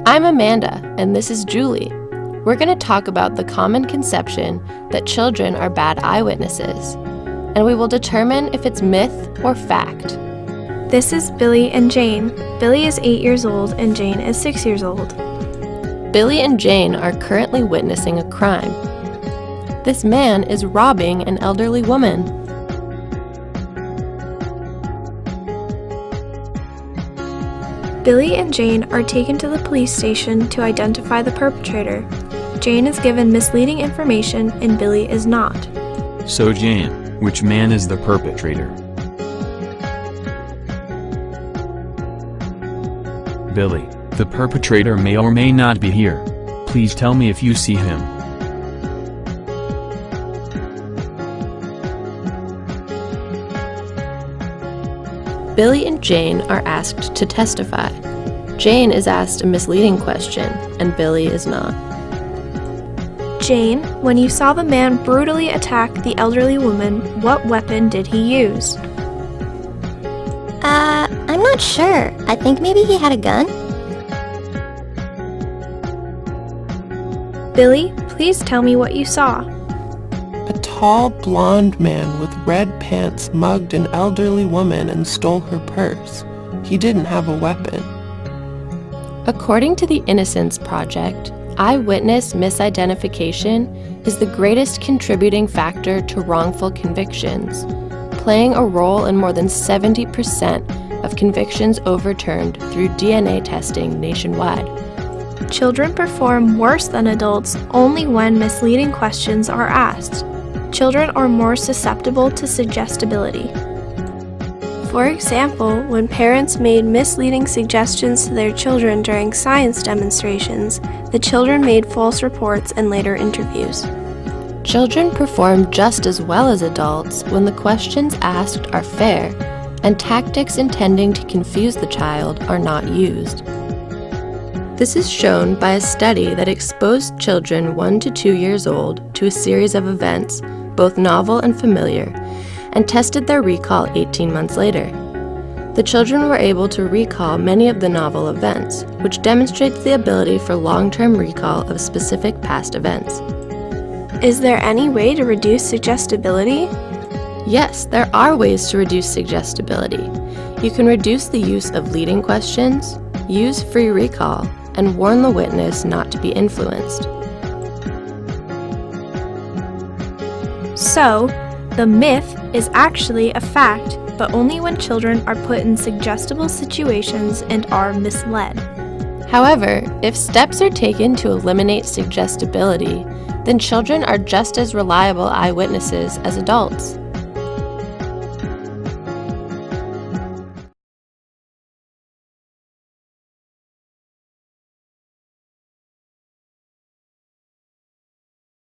I'm Amanda, and this is Julie. We're going to talk about the common conception that children are bad eyewitnesses, and we will determine if it's myth or fact. This is Billy and Jane. Billy is 8 years old and Jane is 6 years old. Billy and Jane are currently witnessing a crime. This man is robbing an elderly woman. Billy and Jane are taken to the police station to identify the perpetrator. Jane is given misleading information and Billy is not. So Jane, which man is the perpetrator? Billy, the perpetrator may or may not be here. Please tell me if you see him. Billy and Jane are asked to testify. Jane is asked a misleading question, and Billy is not. Jane, when you saw the man brutally attack the elderly woman, what weapon did he use? I'm not sure. I think maybe he had a gun. Billy, please tell me what you saw. A tall, blonde man with red pants mugged an elderly woman and stole her purse. He didn't have a weapon. According to the Innocence Project, eyewitness misidentification is the greatest contributing factor to wrongful convictions, playing a role in more than 70% of convictions overturned through DNA testing nationwide. Children perform worse than adults only when misleading questions are asked. Children are more susceptible to suggestibility. For example, when parents made misleading suggestions to their children during science demonstrations, the children made false reports in later interviews. Children perform just as well as adults when the questions asked are fair and tactics intending to confuse the child are not used. This is shown by a study that exposed children 1 to 2 years old to a series of events, both novel and familiar, and tested their recall 18 months later. The children were able to recall many of the novel events, which demonstrates the ability for long-term recall of specific past events. Is there any way to reduce suggestibility? Yes, there are ways to reduce suggestibility. You can reduce the use of leading questions, use free recall, and warn the witness not to be influenced. So, the myth is actually a fact, but only when children are put in suggestible situations and are misled. However, if steps are taken to eliminate suggestibility, then children are just as reliable eyewitnesses as adults.